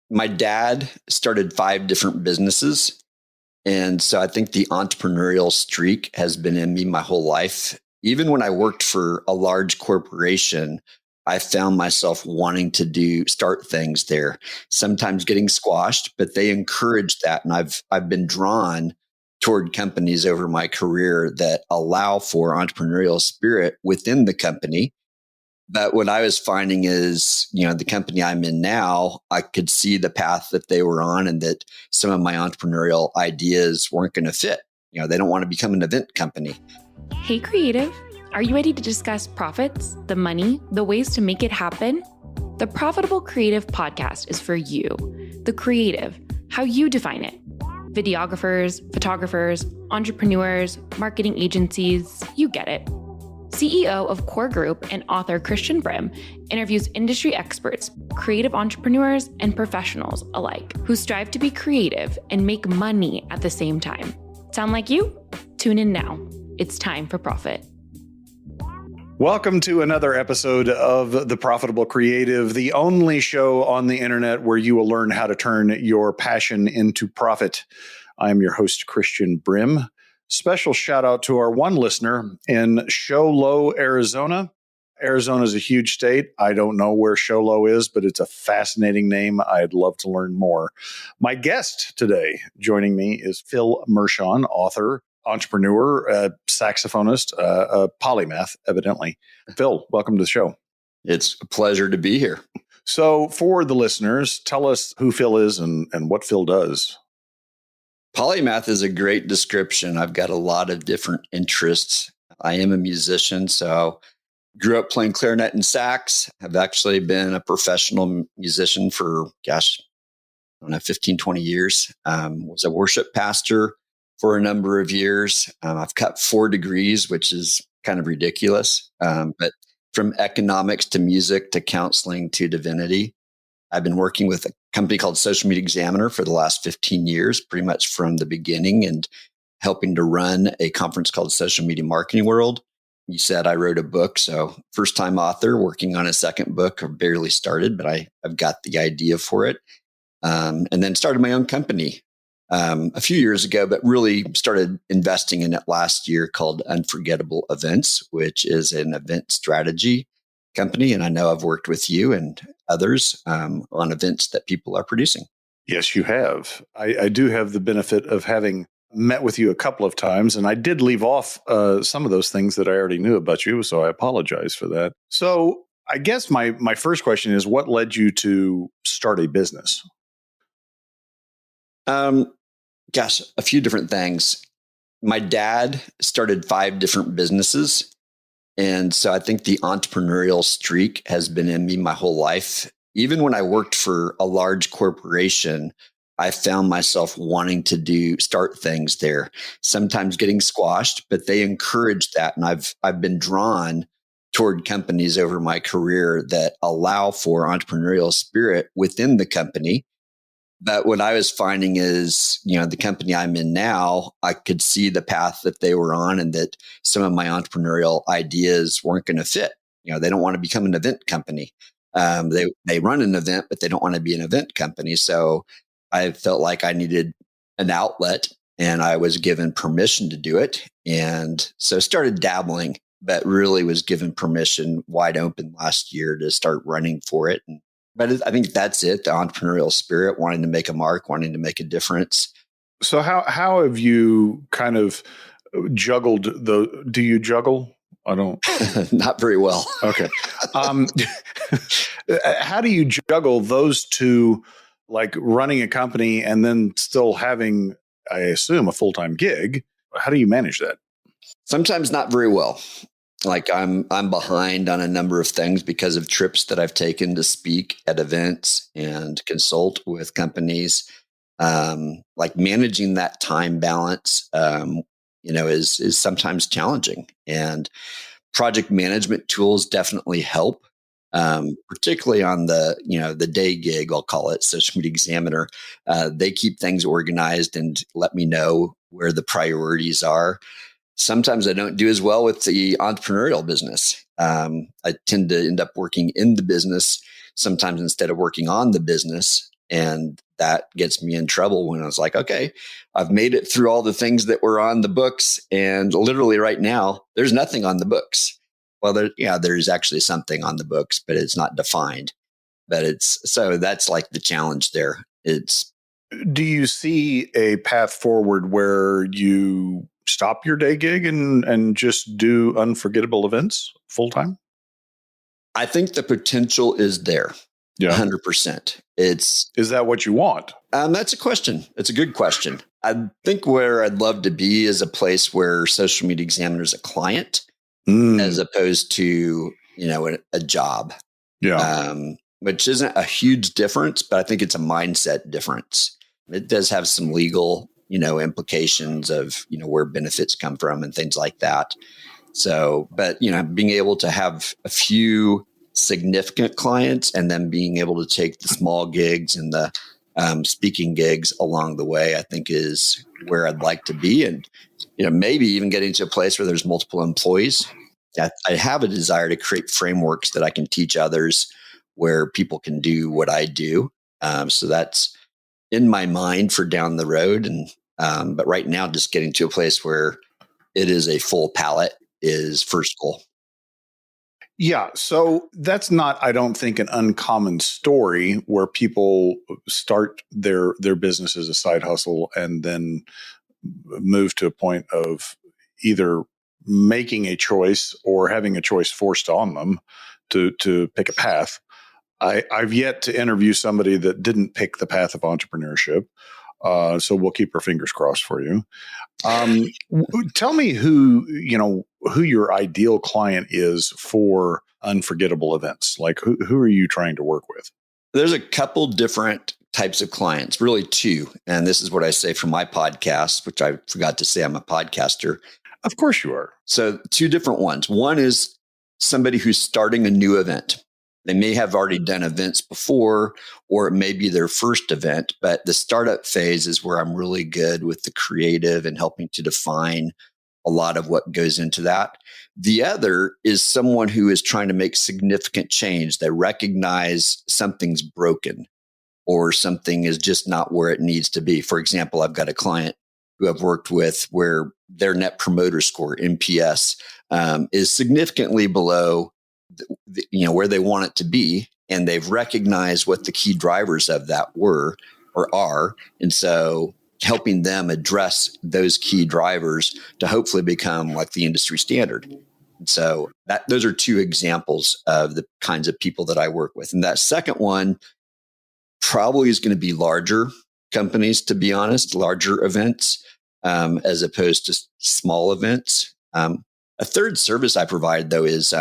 My dad started 5 different businesses. And so I think the entrepreneurial streak has been in me my whole life. Even when I worked for a large corporation, I found myself wanting to start things there, sometimes getting squashed, but they encouraged that. And I've been drawn toward companies over my career that allow for entrepreneurial spirit within the company. But what I was finding is, the company I'm in now, I could see the path that they were on and that some of my entrepreneurial ideas weren't going to fit. They don't want to become an event company. Hey, creative. Are you ready to discuss profits, the money, the ways to make it happen? The Profitable Creative Podcast is for you, the creative, how you define it. Videographers, photographers, entrepreneurs, marketing agencies, you get it. CEO of Core Group and author Christian Brim interviews industry experts, creative entrepreneurs, and professionals alike who strive to be creative and make money at the same time. Sound like you? Tune in now. It's time for profit. Welcome to another episode of The Profitable Creative, the only show on the internet where you will learn how to turn your passion into profit. I'm your host, Christian Brim. Special shout out to our one listener in Show Low, Arizona. Arizona is a huge state. I don't know where Show Low is, but it's a fascinating name. I'd love to learn more. My guest today joining me is Phil Mershon, author, entrepreneur, saxophonist, polymath, evidently. Phil, welcome to the show. It's a pleasure to be here. So for the listeners, tell us who Phil is and what Phil does. Polymath is a great description. I've got a lot of different interests. I am a musician, so grew up playing clarinet and sax. I've actually been a professional musician for, 15, 20 years. Was a worship pastor for a number of years. I've got 4 degrees, which is kind of ridiculous. But from economics to music to counseling to divinity, I've been working with a company called Social Media Examiner for the last 15 years, pretty much from the beginning, and helping to run a conference called Social Media Marketing World. You said I wrote a book, so first-time author, working on a second book. I barely started, but I've got the idea for it. And then started my own company a few years ago, but really started investing in it last year, called Unforgettable Events, which is an event strategy company. And I know I've worked with you and others on events that people are producing. Yes, you have. I do have the benefit of having met with you a couple of times, and I did leave off some of those things that I already knew about you, so I apologize for that. So I guess my first question is, what led you to start a business? A few different things. My dad started 5 different businesses. And so I think the entrepreneurial streak has been in me my whole life. Even when I worked for a large corporation, I found myself wanting to start things there, sometimes getting squashed, but they encouraged that. And I've been drawn toward companies over my career that allow for entrepreneurial spirit within the company. But what I was finding is, the company I'm in now, I could see the path that they were on and that some of my entrepreneurial ideas weren't going to fit. They don't want to become an event company. They run an event, but they don't want to be an event company. So I felt like I needed an outlet, and I was given permission to do it. And so started dabbling, but really was given permission wide open last year to start running for it. But I think that's it, the entrepreneurial spirit, wanting to make a mark, wanting to make a difference. So how have you kind of juggled do you juggle? I don't. Not very well. Okay. How do you juggle those two, like running a company and then still having, I assume, a full-time gig? How do you manage that? Sometimes not very well. Like I'm behind on a number of things because of trips that I've taken to speak at events and consult with companies. Like managing that time balance, is sometimes challenging. And project management tools definitely help, particularly on the day gig, I'll call it Social Media Examiner. They keep things organized and let me know where the priorities are. Sometimes I don't do as well with the entrepreneurial business. I tend to end up working in the business sometimes instead of working on the business. And that gets me in trouble when I was like, okay, I've made it through all the things that were on the books. And literally right now, there's nothing on the books. Well, there's actually something on the books, but it's not defined. So that's like the challenge there. Do you see a path forward where you stop your day gig and just do unforgettable events full time? I think the potential is there. Yeah. 100%. Is that what you want? That's a question. It's a good question. I think where I'd love to be is a place where Social Media Examiner is a client as opposed to, a job. Yeah. Which isn't a huge difference, but I think it's a mindset difference. It does have some legal, implications of, where benefits come from and things like that. So, but, being able to have a few significant clients and then being able to take the small gigs and the speaking gigs along the way, I think is where I'd like to be. And, maybe even getting to a place where there's multiple employees. I have a desire to create frameworks that I can teach others where people can do what I do. So that's in my mind for down the road. And, but right now, just getting to a place where it is a full palette is first goal. Yeah. So that's not, I don't think, an uncommon story where people start their business as a side hustle and then move to a point of either making a choice or having a choice forced on them to pick a path. I've yet to interview somebody that didn't pick the path of entrepreneurship. So we'll keep our fingers crossed for you. Tell me who your ideal client is for unforgettable events. Like who are you trying to work with? There's a couple different types of clients, really two. And this is what I say for my podcast, which I forgot to say I'm a podcaster. Of course you are. So two different ones. One is somebody who's starting a new event. They may have already done events before, or it may be their first event, but the startup phase is where I'm really good with the creative and helping to define a lot of what goes into that. The other is someone who is trying to make significant change. They recognize something's broken or something is just not where it needs to be. For example, I've got a client who I've worked with where their net promoter score, NPS, is significantly below where they want it to be. And they've recognized what the key drivers of that were or are. And so helping them address those key drivers to hopefully become like the industry standard. And so those are two examples of the kinds of people that I work with. And that second one probably is going to be larger companies, to be honest, larger events, as opposed to small events. A third service I provide, though, is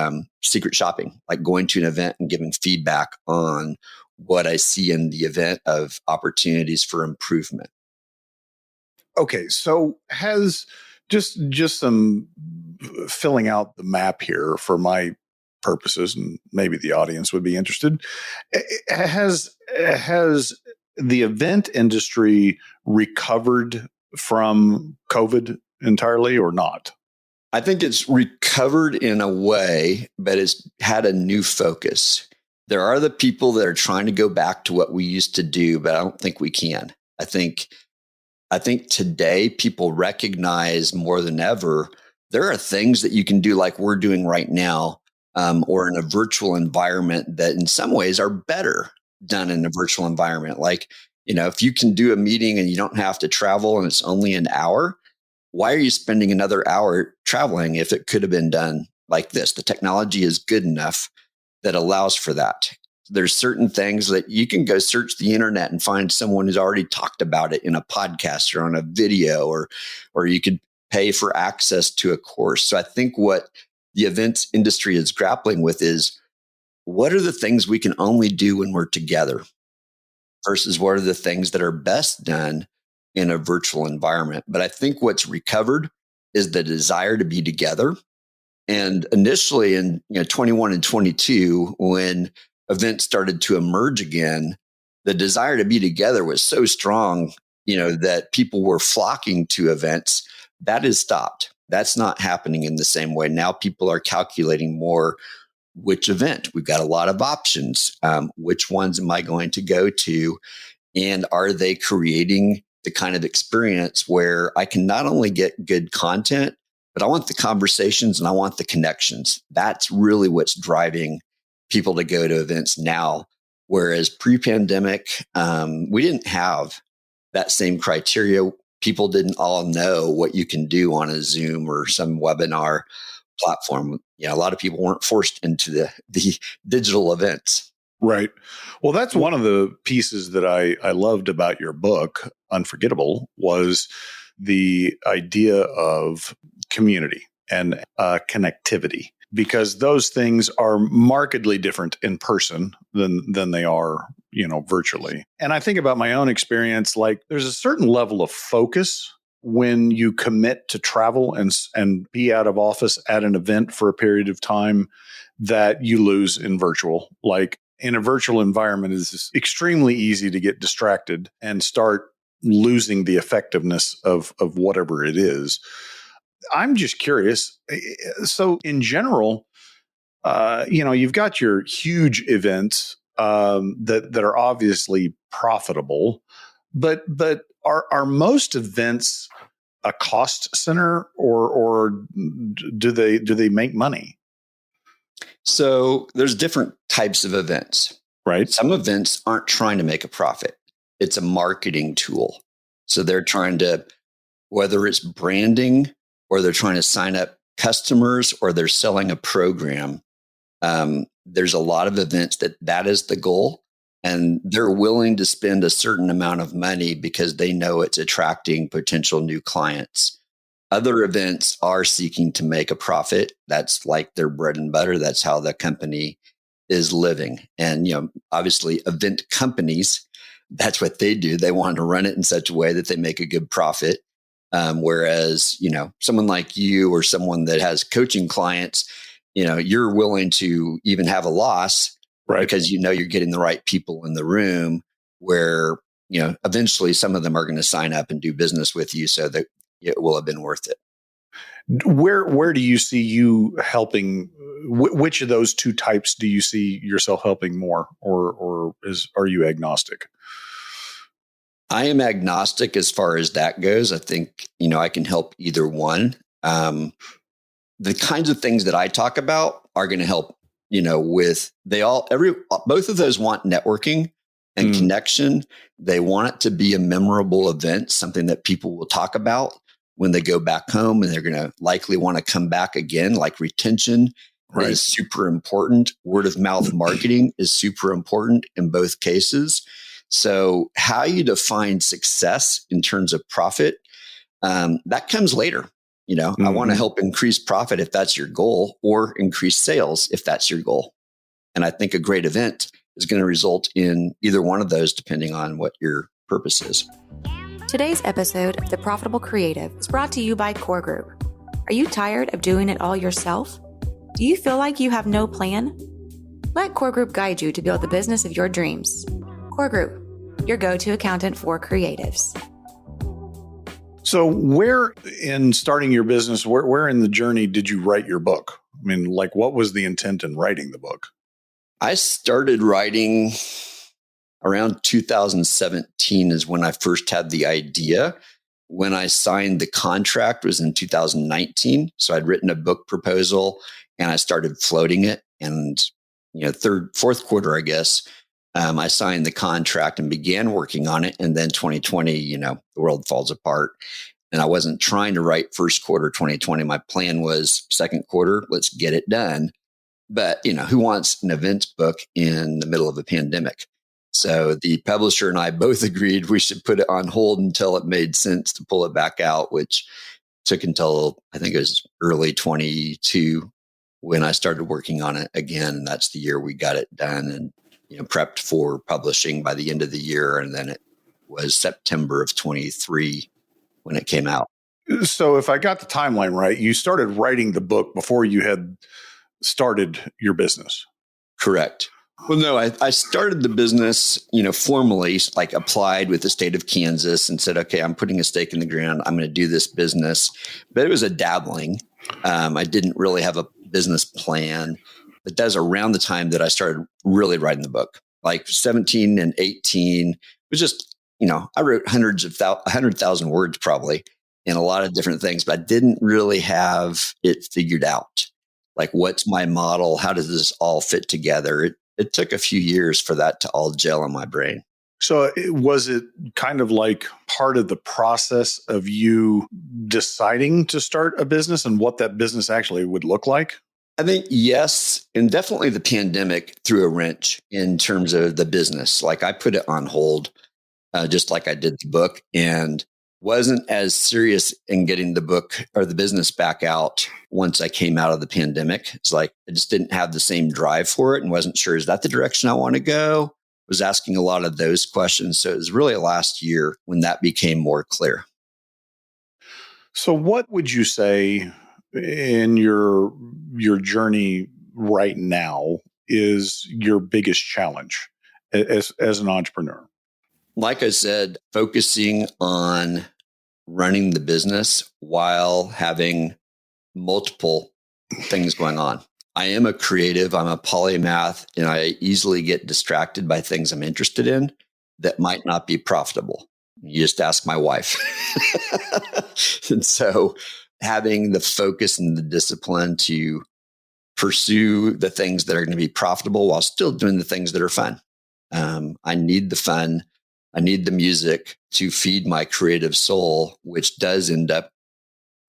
secret shopping, like going to an event and giving feedback on what I see in the event of opportunities for improvement. Okay, so has just some filling out the map here for my purposes, and maybe the audience would be interested. Has the event industry recovered from COVID entirely or not? I think it's recovered in a way, but it's had a new focus. There are the people that are trying to go back to what we used to do, but I don't think we can. I think today people recognize more than ever, there are things that you can do like we're doing right now, or in a virtual environment that in some ways are better done in a virtual environment. Like, if you can do a meeting and you don't have to travel and it's only an hour, why are you spending another hour traveling if it could have been done like this? The technology is good enough that allows for that. There's certain things that you can go search the internet and find someone who's already talked about it in a podcast or on a video, or you could pay for access to a course. So I think what the events industry is grappling with is, what are the things we can only do when we're together versus what are the things that are best done in a virtual environment? But I think what's recovered is the desire to be together. And initially in 21 and 22, when events started to emerge again, the desire to be together was so strong, that people were flocking to events. That has stopped. That's not happening in the same way. Now people are calculating more which event. We've got a lot of options. Which ones am I going to go to? And are they creating the kind of experience where I can not only get good content, but I want the conversations and I want the connections. That's really what's driving people to go to events now. Whereas pre-pandemic, we didn't have that same criteria. People didn't all know what you can do on a Zoom or some webinar platform. A lot of people weren't forced into the digital events. Right. Well, that's one of the pieces that I loved about your book, Unforgettable, was the idea of community and connectivity, because those things are markedly different in person than they are, virtually. And I think about my own experience, like there's a certain level of focus when you commit to travel and be out of office at an event for a period of time that you lose in virtual. Like in a virtual environment, it's extremely easy to get distracted and start losing the effectiveness of whatever it is. I'm just curious. So in general, you've got your huge events that are obviously profitable, but are most events a cost center, or do they make money? So there's different types of events, right? Some events aren't trying to make a profit. It's a marketing tool. So they're trying to, whether it's branding or they're trying to sign up customers or they're selling a program. There's a lot of events that is the goal, and they're willing to spend a certain amount of money because they know it's attracting potential new clients. Other events are seeking to make a profit. That's like their bread and butter. That's how the company is living. And, obviously event companies, that's what they do. They want to run it in such a way that they make a good profit. Whereas, someone like you or someone that has coaching clients, you're willing to even have a loss, right? Because you're getting the right people in the room where, eventually some of them are going to sign up and do business with you, so that it will have been worth it. Where do you see you helping? Which of those two types do you see yourself helping more, or are you agnostic? I am agnostic as far as that goes. I think, I can help either one. The kinds of things that I talk about are going to help, both of those want networking and connection. They want it to be a memorable event, something that people will talk about when they go back home, and they're going to likely want to come back again. Like retention is super important. Word of mouth marketing is super important in both cases. So how you define success in terms of profit, that comes later. I want to help increase profit if that's your goal, or increase sales if that's your goal. And I think a great event is going to result in either one of those, depending on what your purpose is. Today's episode of The Profitable Creative is brought to you by Core Group. Are you tired of doing it all yourself? Do you feel like you have no plan? Let Core Group guide you to build the business of your dreams. Core Group, your go-to accountant for creatives. So where in starting your business, where in the journey did you write your book? I mean, like, what was the intent in writing the book? I started writing around 2017 is when I first had the idea. When I signed the contract was in 2019. So I'd written a book proposal and I started floating it. And, fourth quarter, I guess, I signed the contract and began working on it. And then 2020, the world falls apart. And I wasn't trying to write first quarter 2020. My plan was second quarter, let's get it done. But, who wants an events book in the middle of a pandemic? So the publisher and I both agreed we should put it on hold until it made sense to pull it back out, which took until I think it was early 22 when I started working on it again. And that's the year we got it done and, prepped for publishing by the end of the year. And then it was September of 23 when it came out. So if I got the timeline right, you started writing the book before you had started your business. Correct. Well, no, I started the business, formally, like applied with the state of Kansas and said, okay, I'm putting a stake in the ground. I'm going to do this business. But it was a dabbling. I didn't really have a business plan. But that was around the time that I started really writing the book. Like 17 and 18 was just, I wrote 100,000 words probably in a lot of different things, but I didn't really have it figured out. Like, what's my model? How does this all fit together? It took a few years for that to all gel in my brain. So was it kind of like part of the process of you deciding to start a business and what that business actually would look like? I think yes, and definitely the pandemic threw a wrench in terms of the business. Like, I put it on hold, just like I did the book, and wasn't as serious in getting the book or the business back out once I came out of the pandemic. It's like I just didn't have the same drive for it and wasn't sure, is that the direction I want to go? Was asking a lot of those questions. So it was really last year when that became more clear. So what would you say in your journey right now is your biggest challenge as an entrepreneur? Like I said, focusing on running the business while having multiple things going on. I am a creative, I'm a polymath, and I easily get distracted by things I'm interested in that might not be profitable. You just ask my wife. And so having the focus and the discipline to pursue the things that are going to be profitable while still doing the things that are fun. I need the fun. I need the music to feed my creative soul, which does end up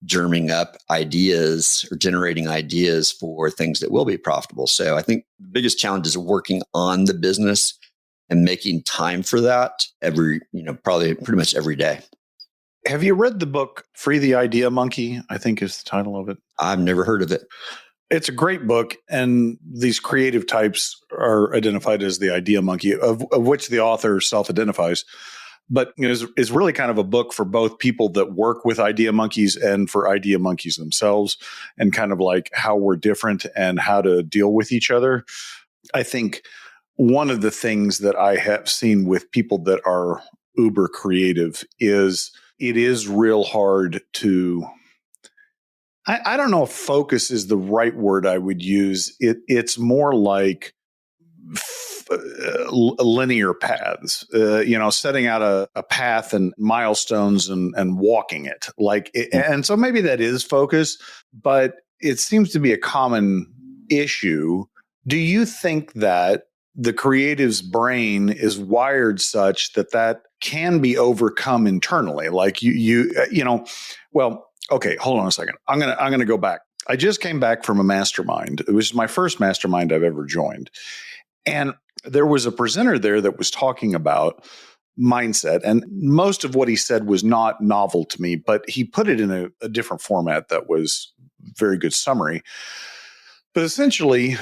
germing up ideas or generating ideas for things that will be profitable. So I think the biggest challenge is working on the business and making time for that probably pretty much every day. Have you read the book Free the Idea Monkey? I think is the title of it. I've never heard of it. It's a great book, and these creative types are identified as the idea monkey, of which the author self-identifies. But it's really kind of a book for both people that work with idea monkeys and for idea monkeys themselves, and kind of like how we're different and how to deal with each other. I think one of the things that I have seen with people that are uber creative is it is real hard to... I don't know if focus is the right word I would use. It's more like linear paths, setting out a path and milestones and walking it. And so maybe that is focus, but it seems to be a common issue. Do you think that the creative's brain is wired such that can be overcome internally? Like okay, hold on a second. I'm gonna go back. I just came back from a mastermind. It was my first mastermind I've ever joined. And there was a presenter there that was talking about mindset. And most of what he said was not novel to me, but he put it in a different format that was very good summary. But essentially,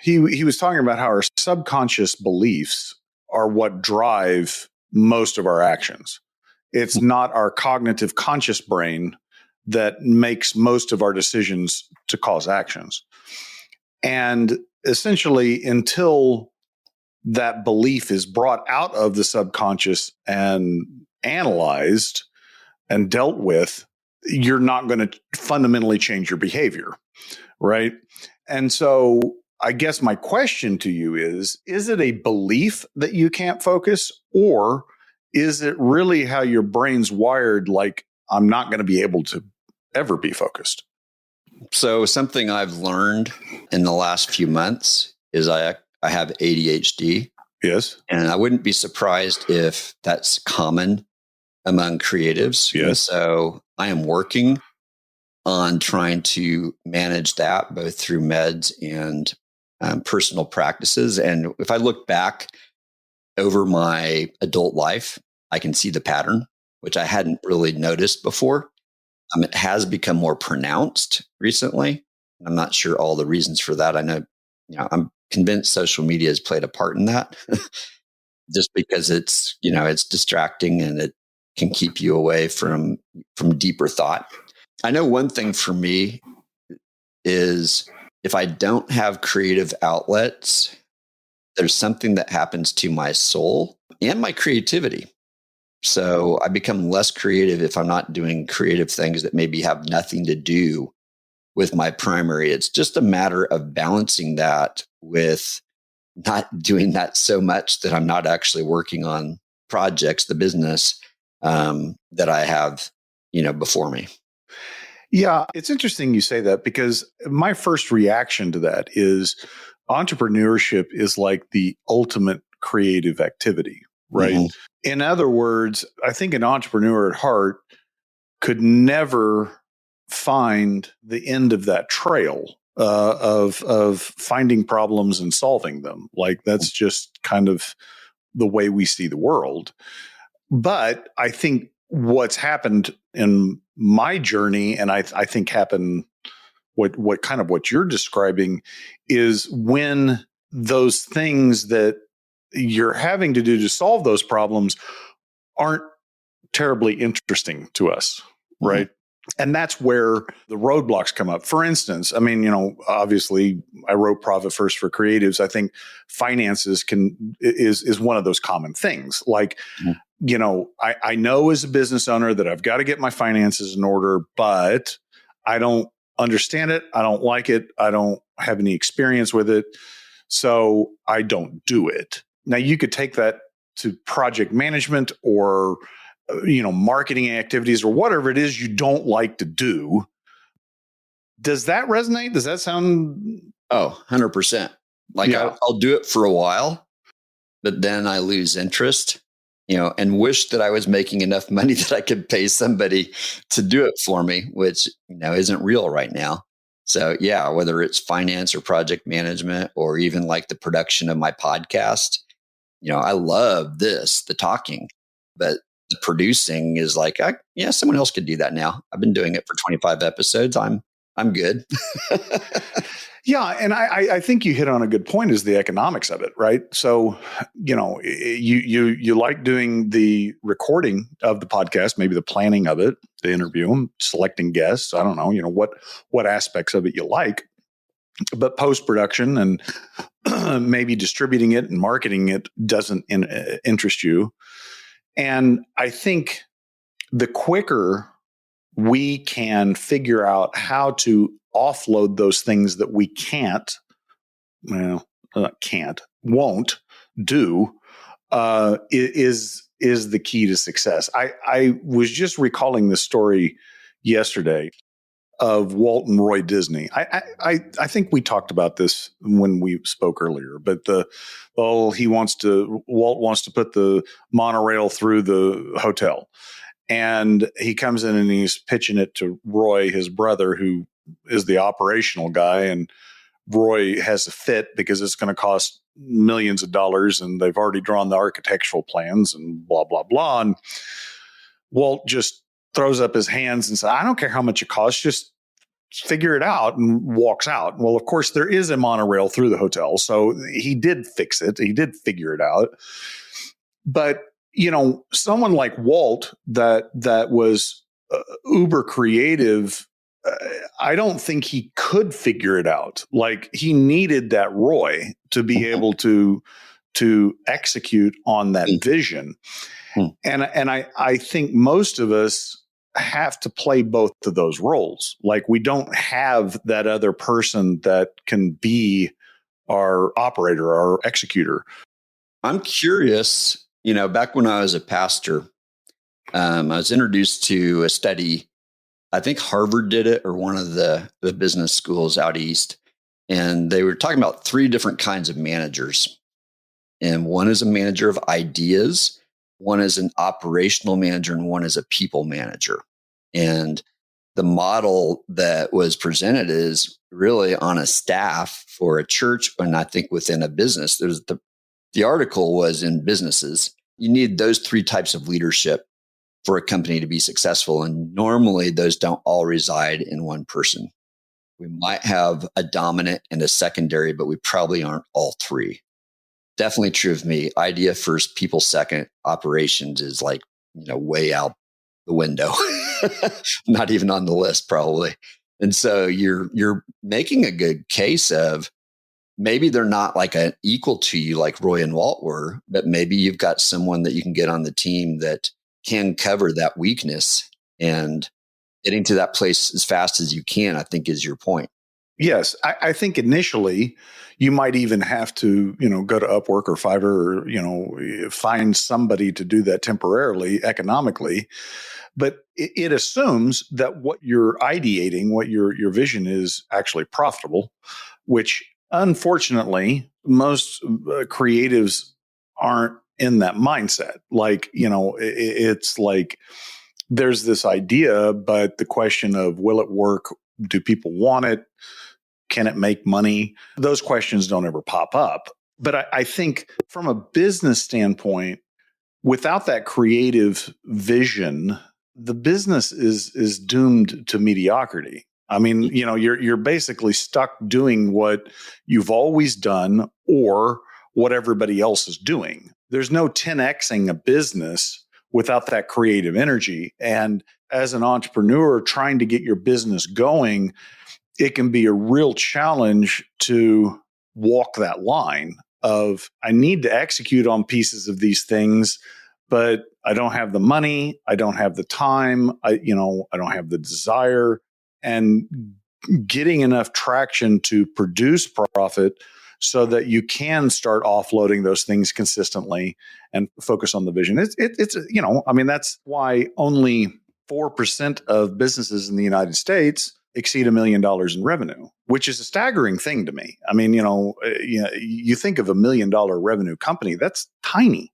he was talking about how our subconscious beliefs are what drive most of our actions. It's not our cognitive conscious brain that makes most of our decisions to cause actions. And essentially, until that belief is brought out of the subconscious and analyzed and dealt with, you're not going to fundamentally change your behavior, right? And so I guess my question to you is it a belief that you can't focus, or is it really how your brain's wired, like, I'm not going to be able to ever be focused? So something I've learned in the last few months is I have ADHD. Yes. And I wouldn't be surprised if that's common among creatives. Yes. And so I am working on trying to manage that both through meds and personal practices. And if I look back over my adult life, I can see the pattern, which I hadn't really noticed before. It has become more pronounced recently. I'm not sure all the reasons for that. I know, I'm convinced social media has played a part in that just because it's distracting and it can keep you away from deeper thought. I know one thing for me is if I don't have creative outlets, there's something that happens to my soul and my creativity. So I become less creative if I'm not doing creative things that maybe have nothing to do with my primary. It's just a matter of balancing that with not doing that so much that I'm not actually working on projects, the business that I have, before me. Yeah, it's interesting you say that, because my first reaction to that is entrepreneurship is like the ultimate creative activity, right? Mm-hmm. In other words, I think an entrepreneur at heart could never find the end of that trail of finding problems and solving them. Like, that's just kind of the way we see the world. But I think what's happened in my journey, and I think happened what you're describing, is when those things that you're having to do to solve those problems aren't terribly interesting to us, right? Mm-hmm. And that's where the roadblocks come up. For instance, I mean, obviously I wrote Profit First for Creatives. I think finances is one of those common things. Like, I know as a business owner that I've got to get my finances in order, but I don't understand it. I don't like it. I don't have any experience with it. So I don't do it. Now, you could take that to project management or marketing activities or whatever it is you don't like to do. Does that resonate? Does that sound? Oh, 100%. Like, yeah. I'll do it for a while, but then I lose interest, and wish that I was making enough money that I could pay somebody to do it for me, which, isn't real right now. So yeah, whether it's finance or project management, or even like the production of my podcast, I love the talking, but the producing is like, someone else could do that now. I've been doing it for 25 episodes. I'm good. Yeah. And I think you hit on a good point, is the economics of it, right? So, you like doing the recording of the podcast, maybe the planning of it, the interview, selecting guests. I don't know, what aspects of it you like, but post-production and maybe distributing it and marketing it doesn't interest you. And I think the quicker we can figure out how to offload those things that we won't do, is the key to success. I was just recalling this story yesterday of Walt and Roy Disney. I think we talked about this when we spoke earlier, but Walt wants to put the monorail through the hotel. And he comes in and he's pitching it to Roy, his brother, who is the operational guy. And Roy has a fit because it's going to cost millions of dollars and they've already drawn the architectural plans and blah, blah, blah. And Walt just throws up his hands and says, I don't care how much it costs, just figure it out, and walks out. Well, of course, there is a monorail through the hotel. So he did fix it. He did figure it out. But, someone like Walt that was uber creative, I don't think he could figure it out. Like, he needed that Roy to be able to execute on that vision. And I think most of us have to play both of those roles. Like, we don't have that other person that can be our operator, our executor. I'm curious, back when I was a pastor, I was introduced to a study. I think Harvard did it, or one of the business schools out east. And they were talking about 3 different kinds of managers. And one is a manager of ideas, one is an operational manager, and one is a people manager. And the model that was presented is really on a staff for a church, and I think within a business. There's the article was in businesses. You need those 3 types of leadership for a company to be successful. And normally those don't all reside in one person. We might have a dominant and a secondary, but we probably aren't all 3. Definitely true of me. Idea first, people second. Operations is like, way out the window. Not even on the list, probably. And so you're making a good case of, maybe they're not like an equal to you like Roy and Walt were, but maybe you've got someone that you can get on the team that can cover that weakness, and getting to that place as fast as you can, I think, is your point. Yes, I think initially you might even have to, go to Upwork or Fiverr or, find somebody to do that temporarily, economically. But it assumes that what you're ideating, what your vision is actually profitable, which unfortunately most creatives aren't in that mindset. Like, it's like there's this idea, but the question of will it work? Do people want it? Can it make money? Those questions don't ever pop up. But I think from a business standpoint, without that creative vision, the business is doomed to mediocrity. I mean, you're basically stuck doing what you've always done or what everybody else is doing. There's no 10xing a business without that creative energy. And as an entrepreneur trying to get your business going, it can be a real challenge to walk that line of I need to execute on pieces of these things, but I don't have the money, I don't have the time, I don't have the desire, and getting enough traction to produce profit so that you can start offloading those things consistently and focus on the vision. It's that's why only 4% of businesses in the United States exceed $1 million in revenue, which is a staggering thing to me. I mean, you think of $1 million revenue company, that's tiny.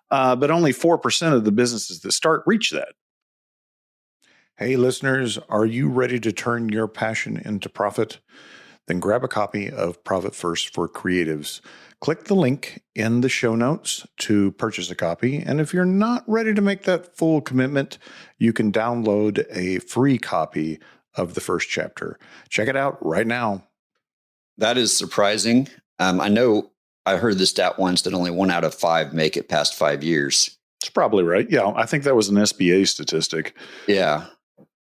But only 4% of the businesses that start reach that. Hey, listeners, are you ready to turn your passion into profit? Then grab a copy of Profit First for Creatives. Click the link in the show notes to purchase a copy. And if you're not ready to make that full commitment, you can download a free copy of the first chapter. Check it out right now. That is surprising. I know I heard the stat once that only 1 out of 5 make it past 5 years. It's probably right. Yeah, I think that was an SBA statistic. Yeah.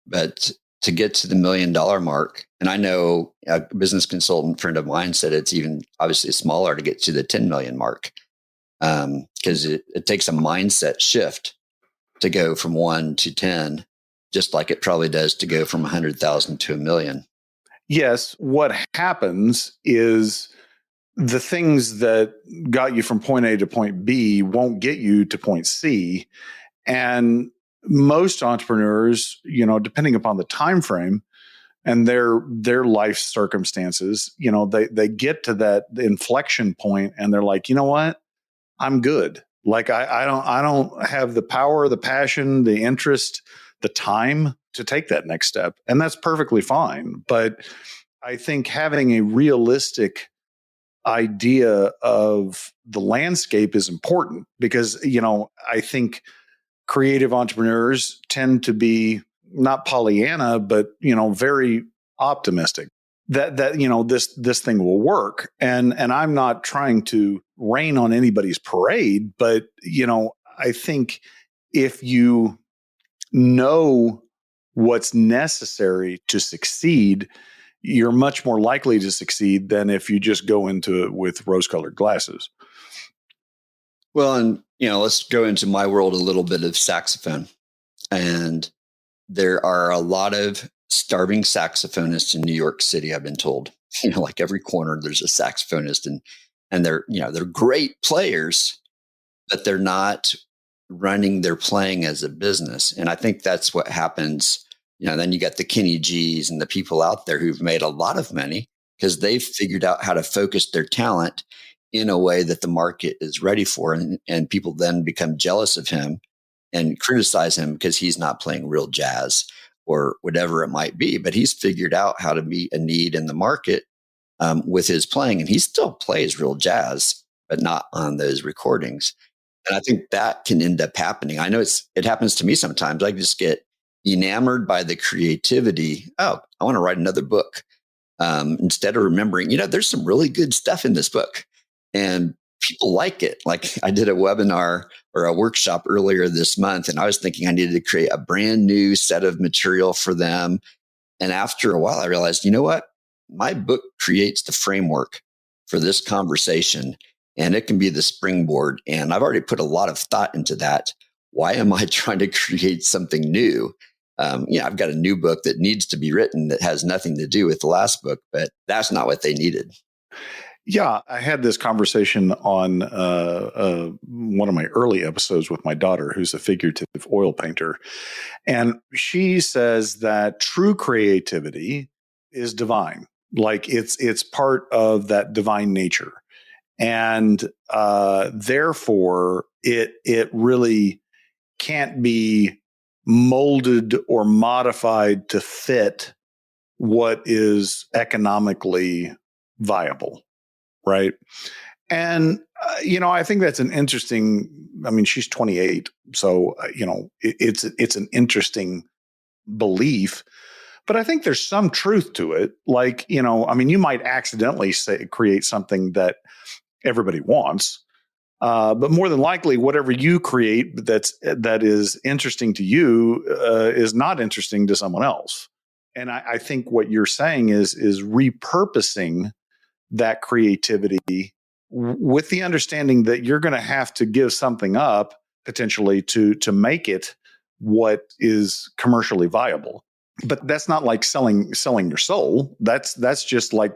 But to get to the $1 million mark, and I know a business consultant friend of mine said it's even obviously smaller to get to the 10 million mark, because it takes a mindset shift to go from 1 to 10, just like it probably does to go from 100,000 to 1 million. Yes. What happens is the things that got you from point A to point B won't get you to point C. And most entrepreneurs, depending upon the time frame and their life circumstances, they get to that inflection point and they're like, you know what? I'm good. Like I don't have the power, the passion, the interest, the time to take that next step. And that's perfectly fine. But I think having a realistic idea of the landscape is important because, I think creative entrepreneurs tend to be not Pollyanna, but, very optimistic that this thing will work. And I'm not trying to rain on anybody's parade, but, I think if you know what's necessary to succeed, you're much more likely to succeed than if you just go into it with rose-colored glasses. Well, and, let's go into my world a little bit of saxophone. And there are a lot of starving saxophonists in New York City, I've been told. Like every corner, there's a saxophonist and they're great players, but they're not running their playing as a business. And I think that's what happens. Then you got the Kenny G's and the people out there who've made a lot of money because they've figured out how to focus their talent in a way that the market is ready for. And people then become jealous of him and criticize him because he's not playing real jazz or whatever it might be. But he's figured out how to meet a need in the market with his playing. And he still plays real jazz, but not on those recordings. And I think that can end up happening. I know it happens to me sometimes. I just get enamored by the creativity. Oh, I want to write another book. Instead of remembering, there's some really good stuff in this book and people like it. Like I did a webinar or a workshop earlier this month, and I was thinking I needed to create a brand new set of material for them. And after a while, I realized, you know what? My book creates the framework for this conversation, and it can be the springboard. And I've already put a lot of thought into that. Why am I trying to create something new? I've got a new book that needs to be written that has nothing to do with the last book, but that's not what they needed. Yeah, I had this conversation on one of my early episodes with my daughter, who's a figurative oil painter. And she says that true creativity is divine. Like it's part of that divine nature. And therefore, it really can't be molded or modified to fit what is economically viable. Right. And, I think that's an interesting, she's 28. So, it's an interesting belief, but I think there's some truth to it. Like, you might accidentally create something that everybody wants. But more than likely, whatever you create that is interesting to you is not interesting to someone else. And I think what you're saying is repurposing that creativity with the understanding that you're going to have to give something up potentially to make it what is commercially viable. But that's not like selling your soul. That's just like,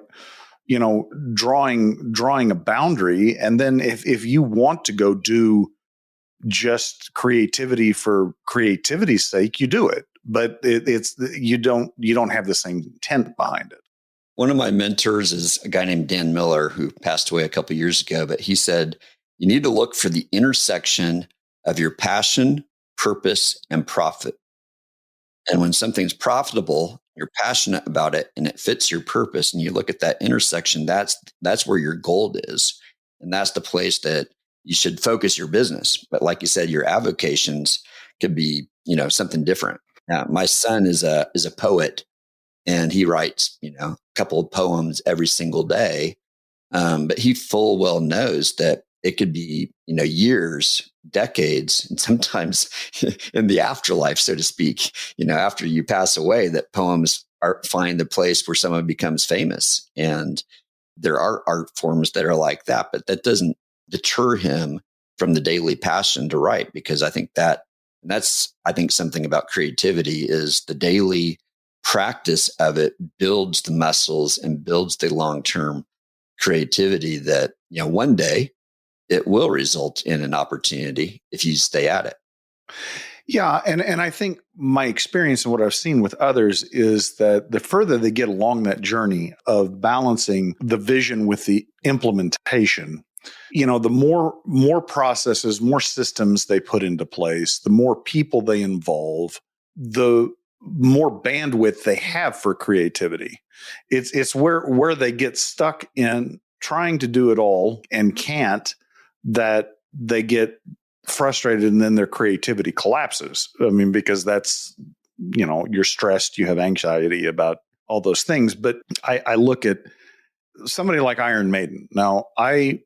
drawing a boundary. And then if you want to go do just creativity for creativity's sake, you do it. But you don't have the same intent behind it. One of my mentors is a guy named Dan Miller, who passed away a couple of years ago, but he said, you need to look for the intersection of your passion, purpose, and profit. And when something's profitable, you're passionate about it and it fits your purpose, and you look at that intersection, that's where your gold is. And that's the place that you should focus your business. But like you said, your avocations could be, something different. Now, my son is a poet. And he writes, a couple of poems every single day. But he full well knows that it could be, years, decades, and sometimes in the afterlife, so to speak, after you pass away, that poems find the place where someone becomes famous. And there are art forms that are like that, but that doesn't deter him from the daily passion to write, because I think that's something about creativity is the daily practice of it builds the muscles and builds the long-term creativity that, one day it will result in an opportunity if you stay at it. Yeah. And I think my experience and what I've seen with others is that the further they get along that journey of balancing the vision with the implementation, the more processes, more systems they put into place, the more people they involve, the more bandwidth they have for creativity. It's where they get stuck in trying to do it all and can't, that they get frustrated and then their creativity collapses. Because that's, you're stressed, you have anxiety about all those things. But I look at somebody like Iron Maiden. Now, I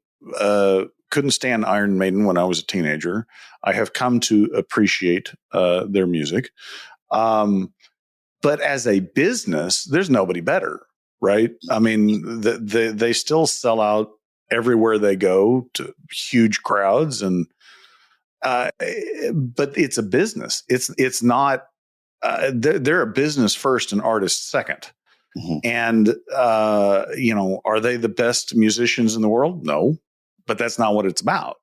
couldn't stand Iron Maiden when I was a teenager. I have come to appreciate their music. But as a business, there's nobody better, right? They still sell out everywhere they go to huge crowds, and but it's a business. It's not. They're a business first and artist second. Mm-hmm. And are they the best musicians in the world? No, but that's not what it's about.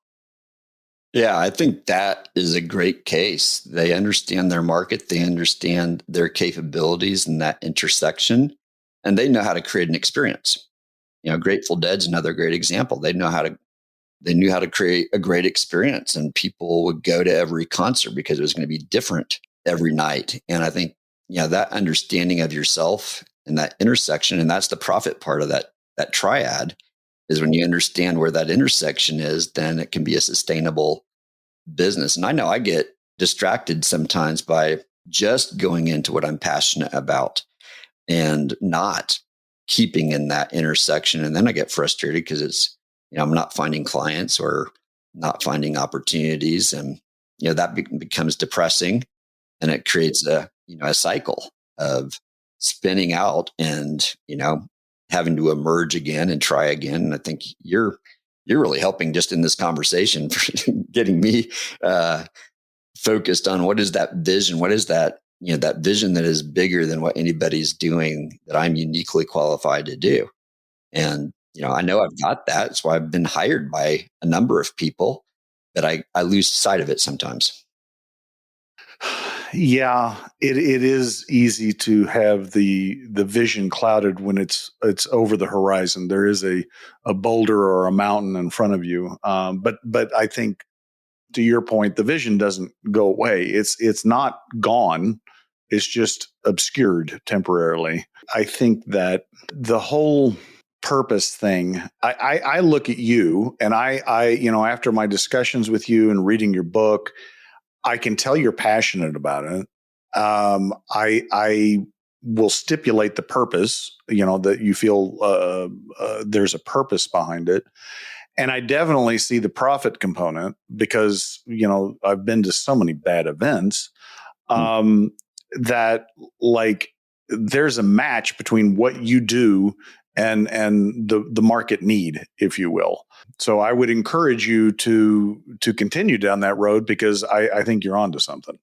Yeah, I think that is a great case. They understand their market. They understand their capabilities in that intersection, and they know how to create an experience. Grateful Dead's another great example. They knew how to create a great experience, and people would go to every concert because it was going to be different every night. And I think, that understanding of yourself and that intersection, and that's the profit part of that triad, is when you understand where that intersection is, then it can be a sustainable business. And I know I get distracted sometimes by just going into what I'm passionate about and not keeping in that intersection. And then I get frustrated because it's, I'm not finding clients or not finding opportunities. And, that becomes depressing, and it creates a cycle of spinning out and, having to emerge again and try again. And I think you're really helping just in this conversation for getting me focused on what is that vision? What is that, that vision that is bigger than what anybody's doing that I'm uniquely qualified to do. And, I know I've got that. That's why I've been hired by a number of people, but I lose sight of it sometimes. Yeah, it is easy to have the vision clouded when it's over the horizon. There is a boulder or a mountain in front of you. But I think, to your point, the vision doesn't go away. It's not gone. It's just obscured temporarily. I think that the whole purpose thing, I look at you, and I after my discussions with you and reading your book, I can tell you're passionate about it. I will stipulate the purpose, that you feel there's a purpose behind it. And I definitely see the profit component because, I've been to so many bad events that like there's a match between what you do and the market need, if you will. So I would encourage you to continue down that road because I think you're onto something.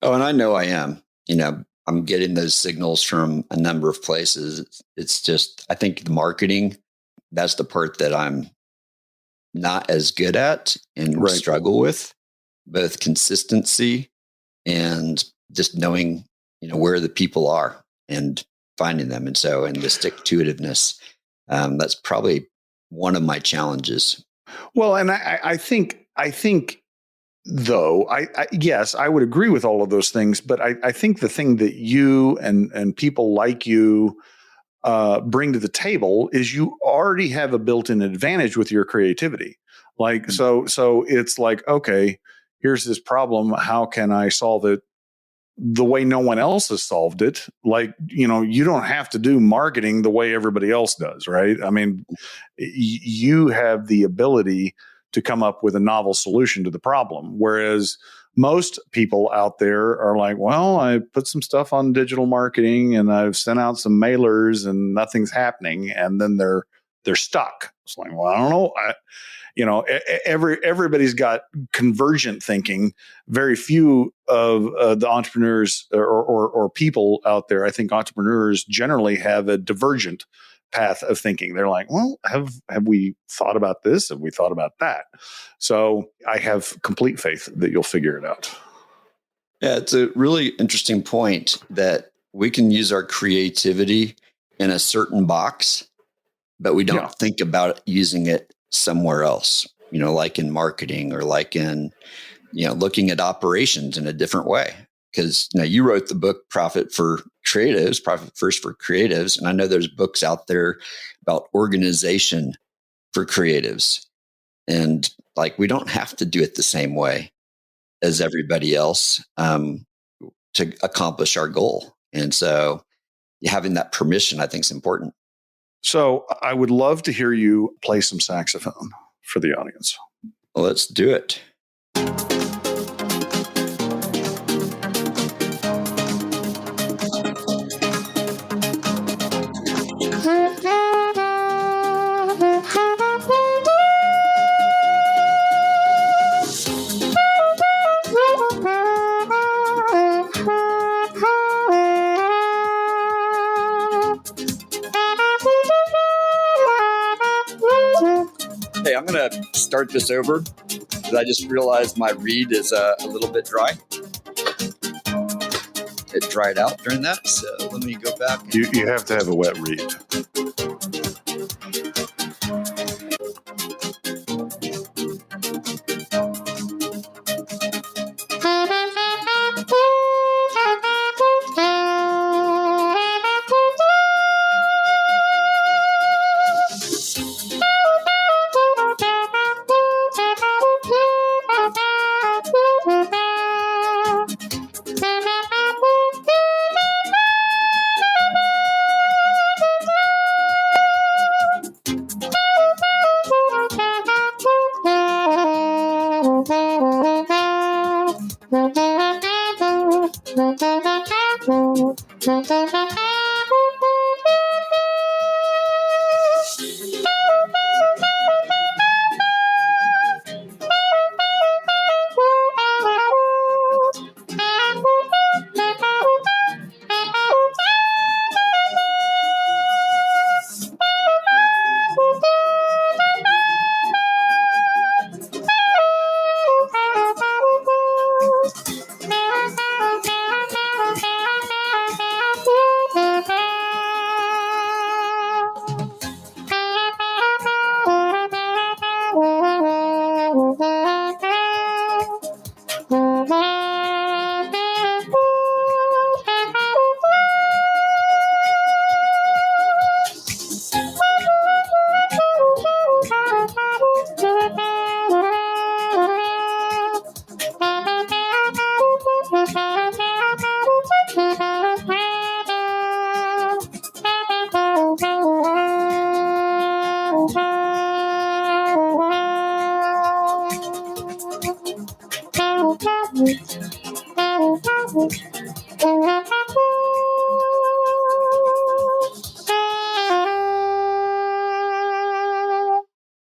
Oh, and I know I am. I'm getting those signals from a number of places. It's just, I think the marketing, that's the part that I'm not as good at and struggle with, both consistency and just knowing, where the people are and finding them. And the stick-to-itiveness, that's probably one of my challenges. Well, and I think though, yes, I would agree with all of those things, but I think the thing that you and people like you bring to the table is you already have a built-in advantage with your creativity. Like, so it's like, okay, here's this problem. How can I solve it the way no one else has solved it? Like, you don't have to do marketing the way everybody else does, right? I mean, you have the ability to come up with a novel solution to the problem. Whereas most people out there are like, well, I put some stuff on digital marketing and I've sent out some mailers and nothing's happening. And then they're stuck. It's like, well, I don't know. Everybody's got convergent thinking. Very few of the entrepreneurs or people out there, I think entrepreneurs generally have a divergent path of thinking. They're like, well, have we thought about this? Have we thought about that? So I have complete faith that you'll figure it out. Yeah, it's a really interesting point that we can use our creativity in a certain box, but we don't think about using it somewhere else, like in marketing or like in, looking at operations in a different way. Because you wrote the book Profit First for Creatives. And I know there's books out there about organization for creatives. And like, we don't have to do it the same way as everybody else to accomplish our goal. And so having that permission, I think, is important. So I would love to hear you play some saxophone for the audience. Well, let's do it. Hey, I'm going to start this over because I just realized my reed is a little bit dry. It dried out during that, so let me go back. You have to have a wet reed.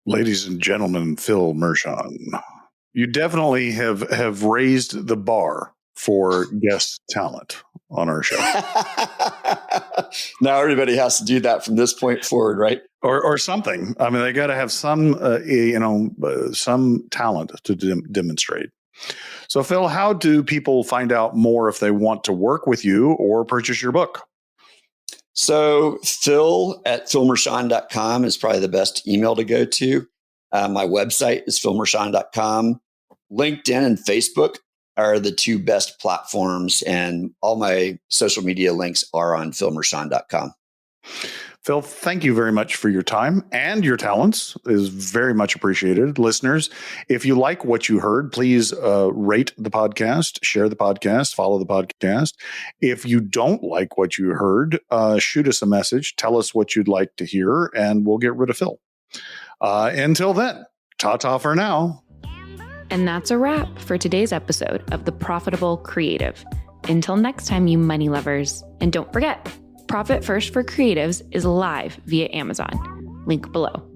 Ladies and gentlemen, Phil Mershon, you definitely have raised the bar for guest talent on our show. Now everybody has to do that from this point forward, right? Or something. I mean, they got to have some, some talent to demonstrate. So, Phil, how do people find out more if they want to work with you or purchase your book? So Phil at philmershon.com is probably the best email to go to. My website is philmershon.com. LinkedIn and Facebook are the two best platforms, and all my social media links are on philmershon.com. Phil, thank you very much for your time and your talents. It is very much appreciated. Listeners, if you like what you heard, please rate the podcast, share the podcast, follow the podcast. If you don't like what you heard, shoot us a message. Tell us what you'd like to hear, and we'll get rid of Phil. Until then, ta-ta for now. And that's a wrap for today's episode of The Profitable Creative. Until next time, you money lovers. And don't forget, Profit First for Creatives is live via Amazon. Link below.